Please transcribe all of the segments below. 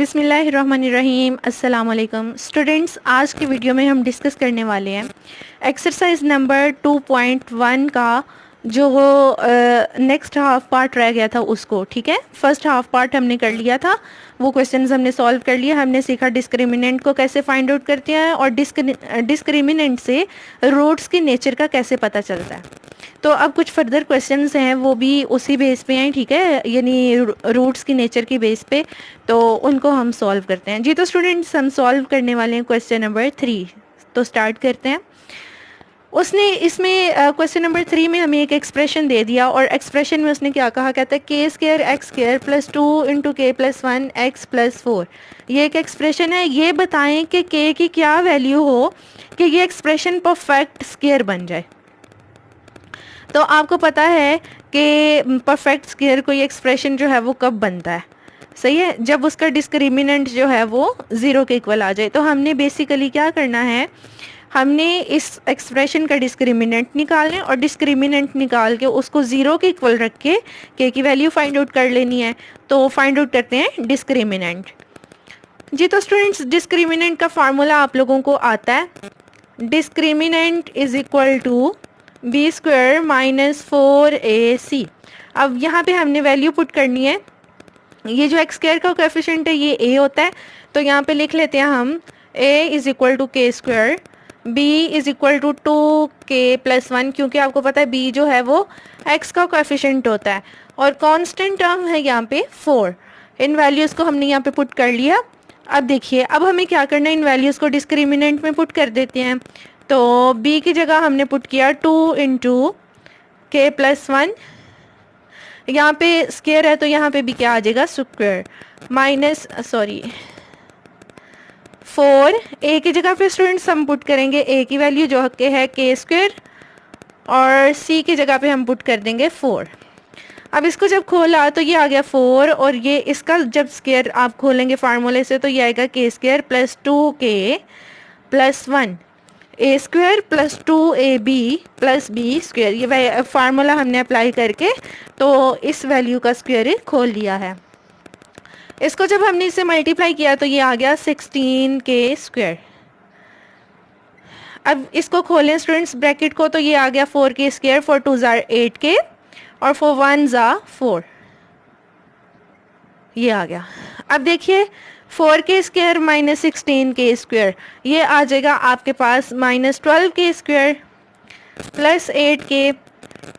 बिस्मिल्लाहिर्रहमानिर्रहीम अस्सलाम वालेकुम स्टूडेंट्स। आज की वीडियो में हम डिस्कस करने वाले हैं एक्सरसाइज नंबर 2.1 का जो नेक्स्ट हाफ पार्ट रह गया था उसको। ठीक है, फर्स्ट हाफ पार्ट हमने कर लिया था, वो क्वेश्चंस हमने सॉल्व कर लिया। हमने सीखा डिस्क्रिमिनेंट को कैसे फाइंड आउट करते हैं और डिस्क्रिमिनेंट से रूट्स की नेचर का कैसे पता चलता है। तो अब कुछ फर्दर क्वेश्चंस हैं वो भी उसी बेस पे हैं, ठीक है, यानी रूट्स की नेचर की बेस पे, तो उनको हम सॉल्व करते हैं। जी तो स्टूडेंट्स, हम सॉल्व करने वाले हैं क्वेश्चन नंबर 3। तो स्टार्ट करते हैं। उसने इसमें क्वेश्चन नंबर 3 में हमें एक एक्सप्रेशन दे दिया और एक्सप्रेशन में उसने क्या कहा, कहता है के square x square plus 2 into के प्लस 1 एक्स प्लस 4। ये एक एक्सप्रेशन है, ये बताएं कि के की क्या वैल्यू हो कि ये एक्सप्रेशन परफेक्ट स्क्वायर बन जाए। तो आपको पता है कि परफेक्ट स्क्वायर कोई एक्सप्रेशन जो है वो कब बनता है, सही है, जब उसका डिस्क्रिमिनेंट जो है वो ज़ीरो के इक्वल आ जाए। तो हमने बेसिकली क्या करना है, हमने इस एक्सप्रेशन का डिस्क्रिमिनेंट निकालना है और डिस्क्रिमिनेंट निकाल के उसको ज़ीरो के इक्वल रख के की वैल्यू फाइंड आउट कर लेनी है। तो फाइंड आउट करते हैं डिस्क्रिमिनेंट। जी तो स्टूडेंट्स, डिस्क्रिमिनेंट का फार्मूला आप लोगों को आता है, discriminant is equal to B square minus 4ac। अब यहाँ पे हमने वैल्यू पुट करनी है। ये जो एक्स स्क्वायर का कोएफिशिएंट है ये a होता है, तो यहाँ पे लिख लेते हैं हम a is equal to K square, b is equal to 2k plus 1, क्योंकि आपको पता है b जो है वो x का कोएफिशिएंट होता है और कांस्टेंट टर्म है यहाँ पे 4। इन वैल्यूज़ को हमने यहाँ पे पुट कर लिया। अब देखिए, अब हमें क्या करना है, इन वैल्यूज़ को डिस्क्रिमिनेंट में पुट कर देते हैं। तो b की जगह हमने पुट किया 2 इंटू के प्लस 1, यहाँ पे स्क्वायर है तो यहाँ पे भी क्या आ जाएगा, स्क्वायर माइनस 4। a की जगह पे स्टूडेंट्स हम पुट करेंगे a की वैल्यू जो के है के स्क्वायर और c की जगह पे हम पुट कर देंगे 4। अब इसको जब खोला तो ये आ गया 4 और ये इसका जब स्क्वायर आप खोलेंगे फार्मूले से तो ये आएगा K square plus 2k plus 1 A square plus 2ab plus B square. ये फार्मूला हमने अप्लाई करके तो इस वैल्यू का स्क्वायर खोल लिया है। इसको जब हमने इसे मल्टीप्लाई किया तो ये आ गया 16k स्क्वायर। अब इसको खोलें स्टूडेंट्स ब्रैकेट को, तो ये आ गया 4k स्क्वायर, 4 2 ज़ा 8k और 4 1 ज़ा 4, ये आ गया। अब देखिए 4k square minus 16k square, ये आ जाएगा आपके पास minus 12k square plus 8k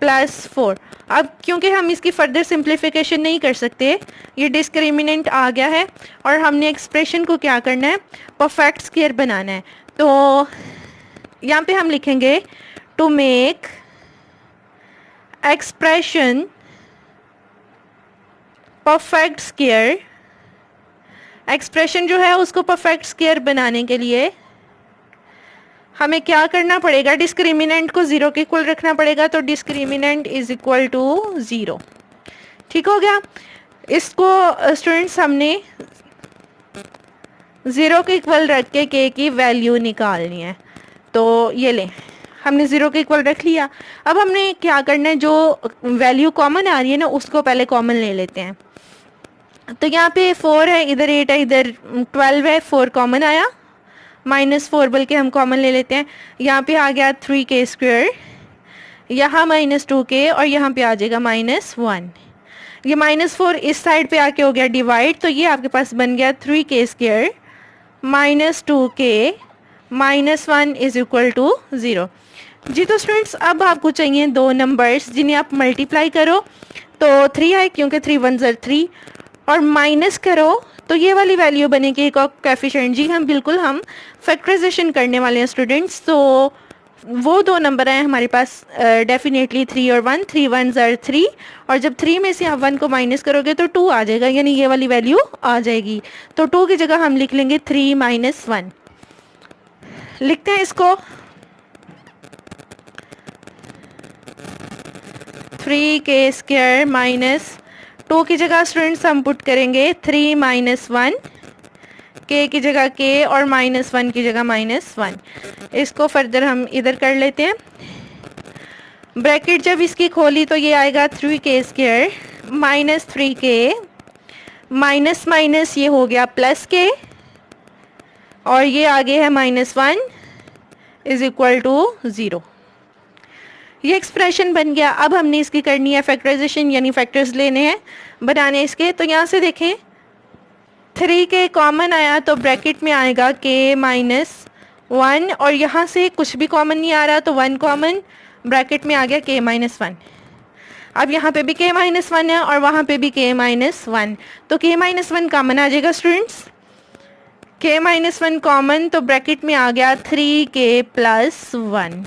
plus 4। अब क्योंकि हम इसकी फर्दर सिंप्लीफिकेशन नहीं कर सकते, ये डिस्क्रिमिनेंट आ गया है और हमने एक्सप्रेशन को क्या करना है, परफेक्ट स्क्वायर बनाना है। तो यहाँ पे हम लिखेंगे to make expression perfect square. Expression जो है उसको परफेक्ट स्क्वायर बनाने के लिए हमें क्या करना पड़ेगा, डिस्क्रिमिनेंट को ज़ीरो के इक्वल रखना पड़ेगा। तो डिस्क्रिमिनेंट इज इक्वल टू 0। ठीक हो गया। इसको स्टूडेंट्स हमने 0 के इक्वल रख के के की वैल्यू निकालनी है। तो ये लें, हमने 0 के इक्वल रख लिया। अब हमने क्या करना है, जो वैल्यू कॉमन आ रही है ना उसको पहले कॉमन ले लेते हैं। तो यहाँ पे 4 है, इधर 8 है, इधर 12 है, 4 कॉमन आया, माइनस 4 बल्कि हम कॉमन ले लेते हैं। यहाँ पे आ गया 3k स्क्वायर, यहाँ माइनस 2k और यहाँ पे आ जाएगा माइनस 1। ये माइनस 4 इस साइड पे आके हो गया डिवाइड, तो ये आपके पास बन गया 3k square minus 2k minus 1 is equal to 0। जी तो स्टूडेंट्स, अब आपको चाहिए दो नंबर्स जिन्हें आप मल्टीप्लाई करो तो 3 है, क्योंकि 3 1 ज़ा 3, और माइनस करो तो ये वाली वैल्यू बनेगी कोएफिशिएंट। जी हम बिल्कुल हम फैक्टराइजेशन करने वाले हैं स्टूडेंट्स। तो वो दो नंबर हैं हमारे पास डेफिनेटली 3 और 1, 3 1 ज़ा 3, और जब 3 में से आप 1 को माइनस करोगे तो 2 आ जाएगा, यानी ये वाली वैल्यू आ जाएगी। तो 2 की जगह हम लिख लेंगे 3 माइनस 1। लिखते हैं इसको, 3k स्क्वायर माइनस 2 की जगह स्टूडेंट्स हम पुट करेंगे 3 माइनस 1, k की जगह k और माइनस 1 की जगह माइनस 1। इसको फर्दर हम इधर कर लेते हैं। ब्रैकेट जब इसकी खोली तो ये आएगा 3k square minus 3k minus minus ये हो गया प्लस के, और ये आगे है -1 इज इक्वल टू 0। ये एक्सप्रेशन बन गया। अब हमने इसकी करनी है फैक्टराइजेशन, यानी फैक्टर्स लेने हैं बनाने इसके। तो यहाँ से देखें 3 के कॉमन आया तो ब्रैकेट में आएगा k-1, और यहाँ से कुछ भी कॉमन नहीं आ रहा तो 1 कॉमन, ब्रैकेट में आ गया k-1। अब यहाँ पे भी k-1 है और वहाँ पे भी k-1, तो k-1 कॉमन आ जाएगा स्टूडेंट्स। k-1 कॉमन, तो ब्रैकेट में आ गया 3k+1।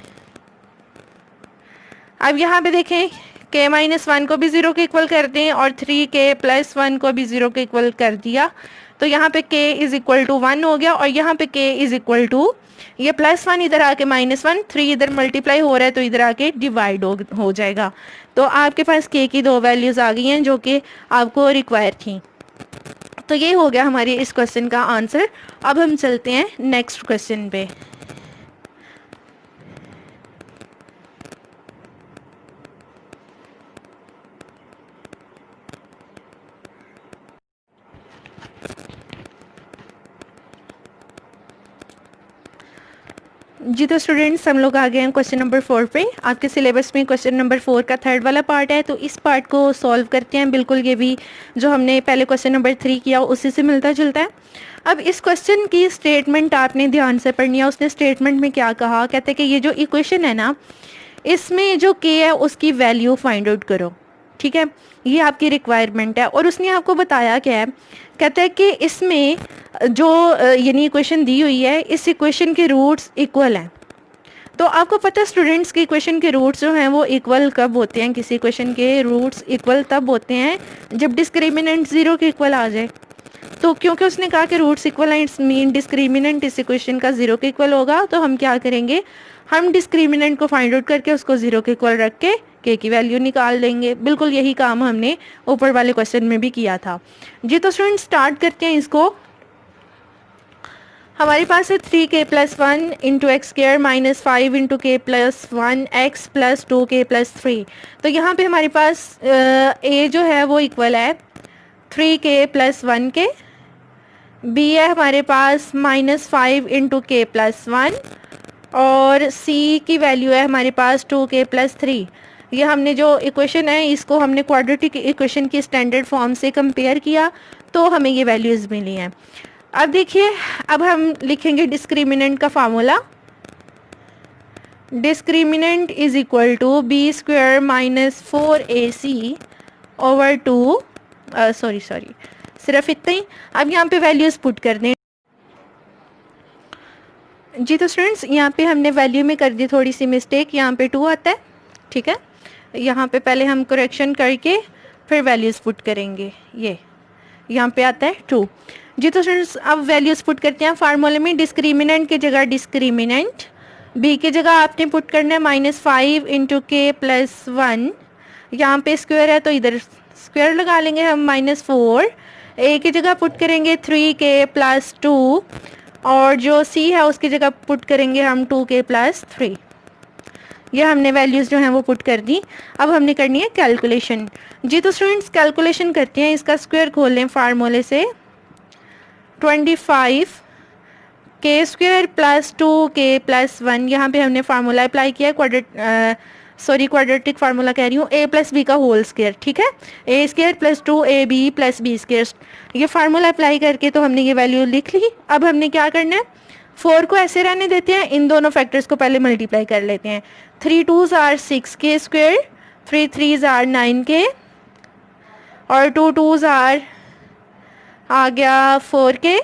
अब यहाँ पे देखें k-1 को भी 0 के इक्वल कर दें और 3k+1 को भी 0 के इक्वल कर दिया, तो यहाँ पे k इज इक्वल टू 1 हो गया, और यहाँ पे k इज इक्वल टू ये +1 इधर आके -1, 3 इधर मल्टीप्लाई हो रहा है तो इधर आके डिवाइड हो जाएगा। तो आपके पास k की 2 वैल्यूज़ आ गई हैं जो कि आपको रिक्वायर थी। तो ये हो गया हमारी इस क्वेश्चन का आंसर। अब हम चलते हैं नेक्स्ट क्वेश्चन पे। जी तो स्टूडेंट्स हम लोग आ गए हैं क्वेश्चन नंबर 4 पे। आपके सिलेबस में क्वेश्चन नंबर 4 का थर्ड वाला पार्ट है, तो इस पार्ट को सॉल्व करते हैं। बिल्कुल ये भी जो हमने पहले क्वेश्चन नंबर 3 किया उसी से मिलता जुलता है। अब इस क्वेश्चन की स्टेटमेंट आपने ध्यान से पढ़नी है। उसने स्टेटमेंट में क्या कहा, कहते हैं कि ये जो इक्वेशन है ना, इसमें जो k है उसकी वैल्यू फाइंड आउट करो। ठीक है, ये आपकी रिक्वायरमेंट है। और उसने आपको बताया क्या है, कहता है कि इसमें जो यानी इक्वेशन दी हुई है, इस इक्वेशन के रूट्स इक्वल हैं। तो आपको पता है स्टूडेंट्स की इक्वेशन के रूट्स जो हैं वो इक्वल कब होते हैं? किसी इक्वेशन के रूट्स इक्वल तब होते हैं जब डिस्क्रिमिनेंट 0 के इक्वल आ जाए। तो क्योंकि उसने कहा कि रूट्स इक्वल हैं, इट्स मीन डिस्क्रिमिनेंट इस इक्वेशन का 0 के इक्वल होगा। तो हम क्या करेंगे, हम डिस्क्रिमिनेंट को फाइंड आउट करके उसको 0 के इक्वल रख के k की वैल्यू निकाल देंगे। बिल्कुल यही काम हमने ऊपर वाले क्वेश्चन में भी किया था। जी तो स्टूडेंट स्टार्ट करते हैं इसको। हमारे पास है 3k+1 into x square -5 into k+1 x plus 2k+3। तो यहाँ पे हमारे पास a जो है वो इक्वल है 3k+1 के, b है हमारे पास -5 इंटू k+1, और c की वैल्यू है हमारे पास 2k+3। ये हमने जो इक्वेशन है इसको हमने क्वाड्रेटिक इक्वेशन की स्टैंडर्ड फॉर्म से कंपेयर किया तो हमें ये वैल्यूज़ मिली हैं। अब देखिए, अब हम लिखेंगे डिस्क्रिमिनेंट का formula. Discriminant is equal to b² -4ac over 2 sorry सिर्फ इतना ही। अब यहाँ पे वैल्यूज़ पुट कर दें। जी तो स्टूडेंट्स यहाँ पे हमने वैल्यू में कर दी थोड़ी सी मिस्टेक, यहाँ पे 2 आता है। ठीक है, यहाँ पे पहले हम करेक्शन करके फिर वैल्यूज़ पुट करेंगे। ये यहाँ पे आता है 2। जी तो स्टूडेंट्स अब वैल्यूज़ पुट करते हैं फार्मूले में। डिस्क्रिमिनेंट की जगह डिस्क्रिमिनेंट, b की जगह आपने पुट करना है -5 इंटू k+1। यहाँ पे स्क्वायर है तो इधर स्क्वायर लगा लेंगे हम -4। a की जगह पुट करेंगे 3k+2, और जो c है उसकी जगह पुट करेंगे हम 2k+3। ये हमने वैल्यूज़ जो हैं वो पुट कर दी। अब हमने करनी है कैलकुलेशन। जी तो स्टूडेंट्स कैलकुलेशन करते हैं। इसका स्क्वायर खोल लें फार्मूले से। 25 k² प्लस 2k+1, यहाँ पे हमने फार्मूला अप्लाई किया है क्वाड्रेटिक फार्मूला कह रही हूँ, a + b का होल स्क्वायर। ठीक है, a² + 2ab + b²। ये फार्मूला अप्लाई करके तो हमने ये वैल्यू लिख ली। अब हमने क्या करना है, 4 को ऐसे रहने देते हैं, इन दोनों फैक्टर्स को पहले मल्टीप्लाई कर लेते हैं। 3 2s are 6k², 3 3s are 9k, और 2 2s are आ गया 4k,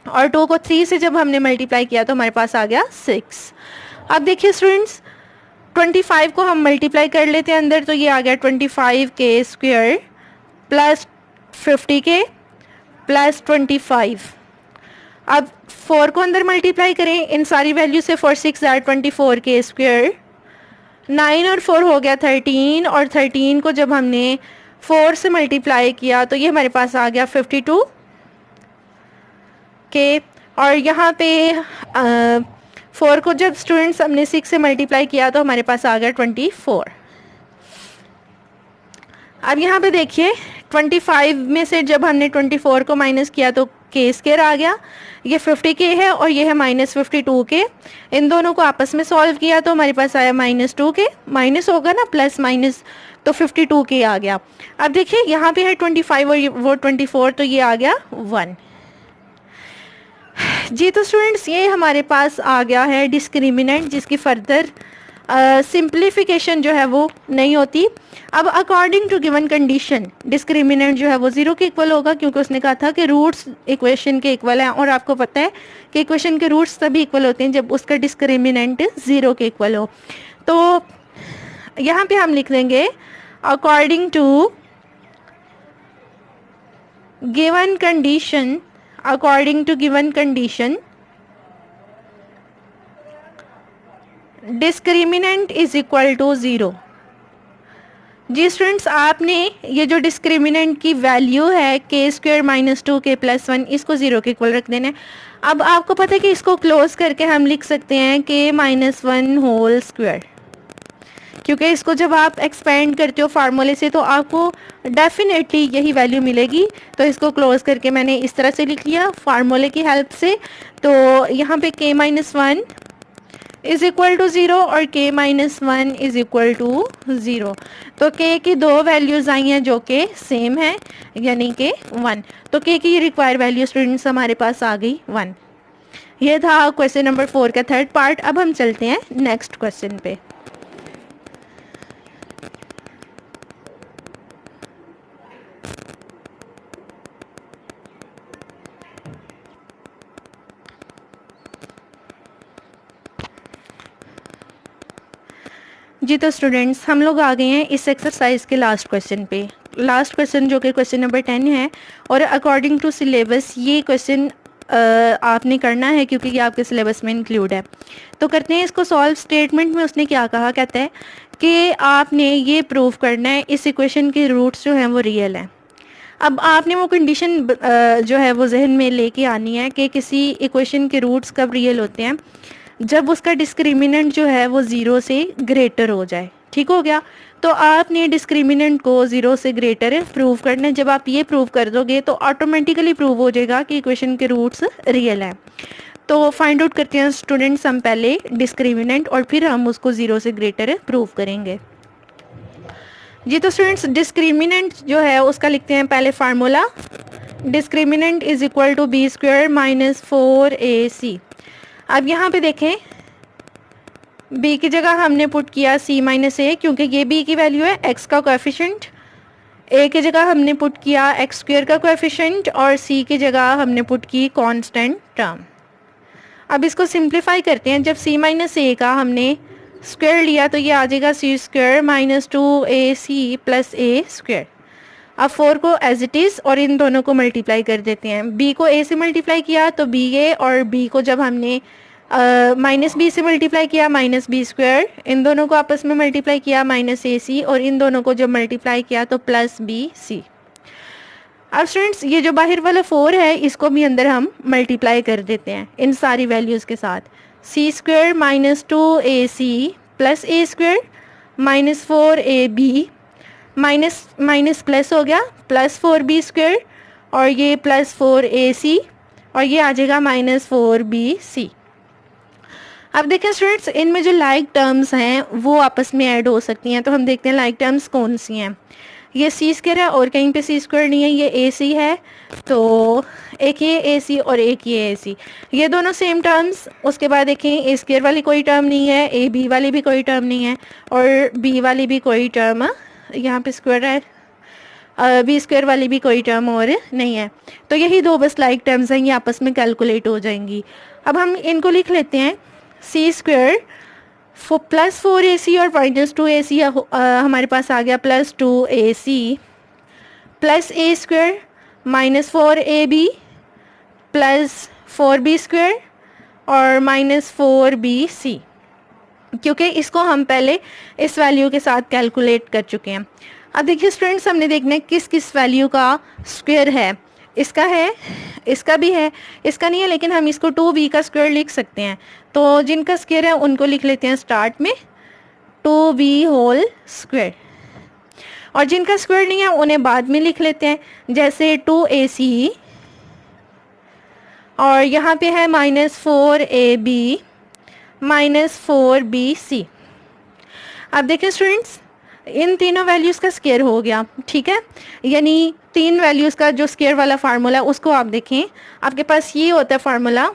और 2 को 3 से जब हमने मल्टीप्लाई किया तो हमारे पास आ गया 6। अब देखिए स्टूडेंट्स 25 को हम मल्टीप्लाई कर लेते हैं अंदर, तो ये आ गया 25k² प्लस 50k प्लस 25। अब 4 को अंदर मल्टीप्लाई करें इन सारी वैल्यू से, 4 6 are 24k², 9 और 4 हो गया 13, और 13 को जब हमने 4 से मल्टीप्लाई किया तो ये हमारे पास आ गया 52k, और यहाँ पे 4 को जब स्टूडेंट्स हमने 6 से मल्टीप्लाई किया तो हमारे पास आ गया 24। अब यहाँ पे देखिए 25 में से जब हमने 24 को माइनस किया तो के स्क्वायर आ गया, ये 50k है और ये है -52k। इन दोनों को आपस में सॉल्व किया तो हमारे पास आया -2k, माइनस होगा ना प्लस माइनस, तो 52k आ गया। अब देखिए यहाँ पे है 25 और वो 24, तो ये आ गया 1 जी। तो स्टूडेंट्स ये हमारे पास आ गया है डिस्क्रिमिनेंट, जिसकी फर्दर सिंप्लीफिकेशन जो है वो नहीं होती। अब according to given condition discriminant जो है वो 0 के इक्वल होगा, क्योंकि उसने कहा था कि रूट्स इक्वेशन के इक्वल हैं, और आपको पता है कि इक्वेशन के रूट्स तभी इक्वल होते हैं जब उसका डिस्क्रिमिनेंट 0 के इक्वल हो। तो यहाँ पे हम लिख देंगे according to given condition, according to given condition discriminant is equal to 0। जी स्टूडेंट्स, आपने ये जो डिस्क्रिमिनेंट की वैल्यू है के स्क्वायर -2k + 1, इसको 0 के इक्वल रख देना है। अब आपको पता है कि इसको क्लोज करके हम लिख सकते हैं k -1 होल स्क्वायर, क्योंकि इसको जब आप एक्सपेंड करते हो फार्मूले से तो आपको डेफिनेटली यही वैल्यू मिलेगी। तो इसको क्लोज करके मैंने इस तरह से लिख लिया फार्मूले की हेल्प से। तो यहाँ पे k -1 इज इक्वल टू 0 और k -1 इज इक्वल टू 0। तो k की दो वैल्यूज आई हैं जो कि सेम है, यानी कि 1। तो k की रिक्वायर्ड वैल्यू स्टूडेंट्स हमारे पास आ गई 1। ये था क्वेश्चन नंबर 4 का थर्ड पार्ट। अब हम चलते हैं नेक्स्ट क्वेश्चन पे। जी तो स्टूडेंट्स, हम लोग आ गए हैं इस एक्सरसाइज के लास्ट क्वेश्चन पे। लास्ट क्वेश्चन जो कि क्वेश्चन नंबर 10 है, और अकॉर्डिंग टू सिलेबस ये क्वेश्चन आपने करना है क्योंकि ये आपके सिलेबस में इंक्लूड है। तो करते हैं इसको सॉल्व। स्टेटमेंट में उसने क्या कहा, कहता है कि आपने ये प्रूव करना है इस इक्वेशन के रूट्स जो हैं वो रियल हैं। अब आपने वो कंडीशन जो है वो जहन में लेके आनी है कि किसी इक्वेशन के रूट्स कब रियल होते हैं, जब उसका डिस्क्रिमिनेंट जो है वो 0 से ग्रेटर हो जाए। ठीक हो गया। तो आपने डिस्क्रिमिनेंट को 0 से ग्रेटर प्रूव करना है। जब आप ये प्रूव कर दोगे तो ऑटोमेटिकली प्रूव हो जाएगा कि इक्वेशन के रूट्स रियल हैं। तो फाइंड आउट करते हैं स्टूडेंट्स हम पहले डिस्क्रिमिनेंट, और फिर हम उसको 0 से ग्रेटर प्रूव करेंगे। जी तो स्टूडेंट्स, डिस्क्रिमिनेंट जो है उसका लिखते हैं पहले formula. Discriminant is equal to b² - 4ac। अब यहाँ पे देखें, b की जगह हमने पुट किया c - a, क्योंकि ये b की वैल्यू है, x का कोएफिशिएंट। a की जगह हमने पुट किया x² का कोएफिशिएंट, और c की जगह हमने पुट की कांस्टेंट टर्म। अब इसको सिंप्लीफाई करते हैं। जब c - a का हमने स्क्वायर लिया तो ये आ जाएगा c² - 2ac + a²। अब 4 को एज इट इज़ और इन दोनों को मल्टीप्लाई कर देते हैं। b को a से मल्टीप्लाई किया तो ba, और b को जब हमने -b से मल्टीप्लाई किया -b², इन दोनों को आपस में मल्टीप्लाई किया -ac, और इन दोनों को जब मल्टीप्लाई किया तो +bc। अब स्टूडेंट्स, ये जो बाहर वाला 4 है इसको भी अंदर हम मल्टीप्लाई कर देते हैं इन सारी वैल्यूज़ के साथ। c² - 2ac + a² -4ab minus plus हो गया +4b², और ये +4ac, और ये आ जाएगा -4bc। अब देखें स्टूडेंट्स, इनमें जो लाइक टर्म्स हैं वो आपस में ऐड हो सकती हैं। तो हम देखते हैं लाइक टर्म्स कौन सी हैं। ये c² है और कहीं पे c² नहीं है, ये ac है। तो एक ये ac और एक ये ac, ये दोनों सेम टर्म्स। उसके बाद देखें a² वाली कोई टर्म नहीं है, ab वाली भी कोई टर्म नहीं है, और b वाली भी कोई टर्म, यहाँ पे स्क्वायर है, b² वाली भी कोई टर्म और नहीं है। तो यही दो बस लाइक टर्म्स हैं, ये आपस में कैलकुलेट हो जाएंगी। अब हम इनको लिख लेते हैं। c² +4ac और -2ac हमारे पास आ गया +2ac + a² -4ab +4b² और -4bc, क्योंकि इसको हम पहले इस वैल्यू के साथ कैलकुलेट कर चुके हैं। अब देखिए स्टूडेंट्स, हमने देखना है किस किस वैल्यू का स्क्वायर है। इसका है, इसका भी है, इसका नहीं है, लेकिन हम इसको 2b का स्क्वायर लिख सकते हैं। तो जिनका स्क्वायर है उनको लिख लेते हैं स्टार्ट में 2b होल स्क्वायर। और जिनका स्क्वायर नहीं है उन्हें बाद में लिख लेते हैं, जैसे 2AC और यहाँ पे है -4AB -4BC। अब देखिए स्टूडेंट्स, इन तीनों वैल्यूज़ का स्क्वायर हो गया, ठीक है। यानी तीन वैल्यूज़ का जो स्क्वायर वाला फार्मूला उसको आप देखें, आपके पास ये होता है formula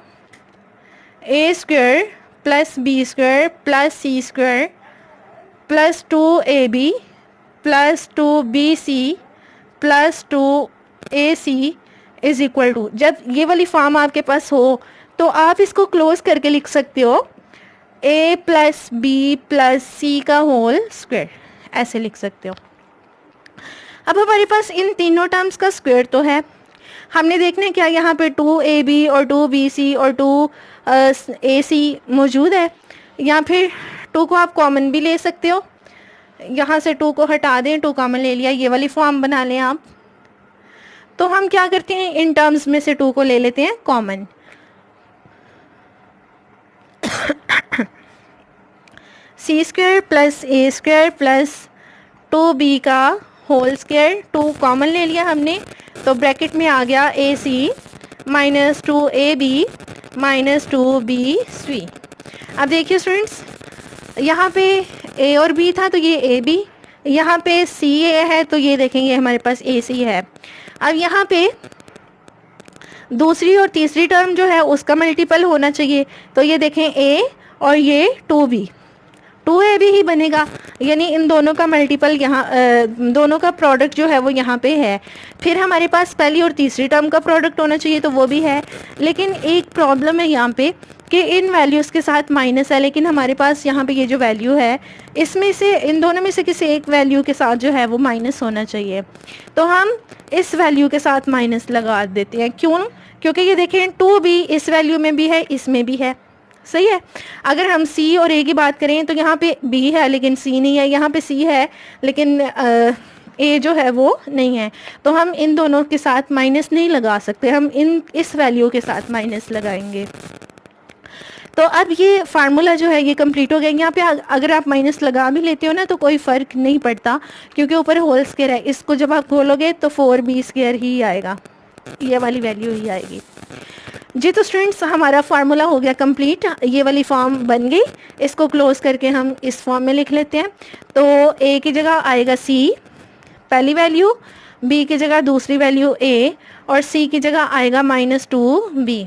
A² + B² + C² + 2AB + 2BC + 2AC = जब ये वाली फॉर्म आपके पास हो तो आप इसको क्लोज करके लिख सकते हो A + B + C का होल स्क्वायर, ऐसे लिख सकते हो। अब हमारे पास इन तीनों टर्म्स का स्क्वायर तो है, हमने देखना है क्या यहाँ पे 2AB और 2BC और 2AC मौजूद है, या फिर 2 को आप कॉमन भी ले सकते हो, यहाँ से 2 को हटा दें, 2 कॉमन ले लिया, ये वाली फॉर्म बना लें आप। तो हम क्या करते हैं, इन टर्म्स में से 2 को ले लेते हैं कॉमन। C² + A² + 2B का होल स्क्वायर, 2 कॉमन ले लिया हमने, तो ब्रैकेट में आ गया AC -2AB -2BC। अब देखिए स्टूडेंट्स, यहाँ पे A और B था तो ये AB, यहाँ पे CA है तो ये देखेंगे हमारे पास AC है। अब यहाँ पे दूसरी और तीसरी टर्म जो है उसका मल्टीपल होना चाहिए, तो ये देखें A और ये 2B, 2AB ही बनेगा, यानी इन दोनों का मल्टीपल यहाँ दोनों का प्रोडक्ट जो है वो यहाँ पे है। फिर हमारे पास पहली और तीसरी टर्म का प्रोडक्ट होना चाहिए, तो वो भी है, लेकिन एक प्रॉब्लम है यहाँ पे कि इन वैल्यूज़ के साथ माइनस है, लेकिन हमारे पास यहाँ पे ये जो वैल्यू है इसमें से इन दोनों में से किसी एक वैल्यू के साथ जो है वो माइनस होना चाहिए, तो हम इस वैल्यू के साथ माइनस लगा देते हैं। क्यों? क्योंकि ये देखें 2B इस वैल्यू में भी है, इसमें भी है, सही है। अगर हम C और A की बात करें तो यहाँ पे B है लेकिन C नहीं है, यहाँ पे C है लेकिन A जो है वो नहीं है, तो हम इन दोनों के साथ माइनस नहीं लगा सकते, हम इस वैल्यू के साथ माइनस लगाएंगे। तो अब ये फार्मूला जो है ये कंप्लीट हो गया। यहाँ पे अगर आप माइनस लगा भी लेते हो ना तो कोई फ़र्क नहीं पड़ता, क्योंकि ऊपर होल स्क्वायर है, इसको जब आप खोलोगे तो 4B² ही आएगा, ये वाली वैल्यू ही आएगी जी। तो स्टूडेंट्स, हमारा फार्मूला हो गया कंप्लीट, ये वाली फॉर्म बन गई, इसको क्लोज करके हम इस फॉर्म में लिख लेते हैं। तो A की जगह आएगा C पहली वैल्यू, B की जगह दूसरी वैल्यू A और C की जगह आएगा -2B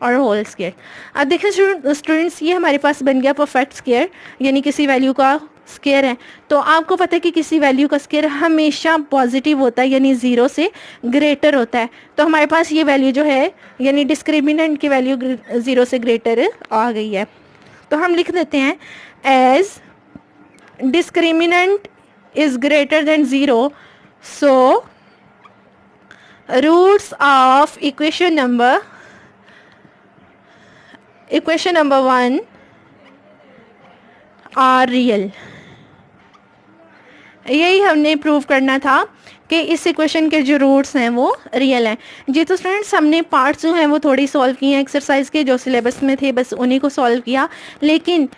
और होल स्क्वायर। अब देखिए स्टूडेंट्स, ये हमारे पास बन गया परफेक्ट स्क्वायर, यानी किसी वैल्यू का स्क्वायर है। तो आपको पता है कि किसी वैल्यू का स्क्वायर हमेशा पॉजिटिव होता है, यानी 0 से ग्रेटर होता है। तो हमारे पास ये वैल्यू जो है, यानी डिस्क्रिमिनेंट की वैल्यू 0 से ग्रेटर आ गई है, तो हम लिख देते हैं as discriminant is greater than 0, so roots of equation number 1 are real. यही हमने प्रूव करना था कि इस इक्वेशन के जो रूट्स हैं वो रियल हैं जी। तो स्टूडेंट्स, हमने पार्ट्स जो हैं वो थोड़ी सॉल्व किए हैं एक्सरसाइज के, जो सिलेबस में थे बस उन्हीं को सॉल्व किया, लेकिन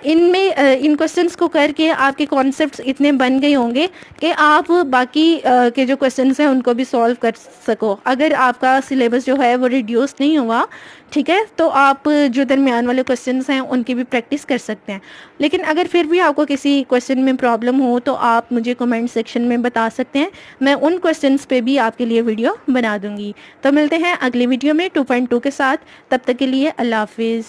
इनमें इन क्वेश्चंस को करके आपके कॉन्सेप्ट्स इतने बन गए होंगे कि आप बाकी के जो क्वेश्चंस हैं उनको भी सॉल्व कर सको। अगर आपका सिलेबस जो है वो रिड्यूस नहीं हुआ, ठीक है, तो आप जो दरमियान वाले क्वेश्चंस हैं उनकी भी प्रैक्टिस कर सकते हैं। लेकिन अगर फिर भी आपको किसी क्वेश्चन में प्रॉब्लम हो तो आप मुझे कमेंट सेक्शन में बता सकते हैं, मैं उन क्वेश्चंस पे भी आपके लिए वीडियो बना दूंगी। तो मिलते हैं अगली वीडियो में 2.2 के साथ, तब तक के लिए अल्लाह हाफिज़।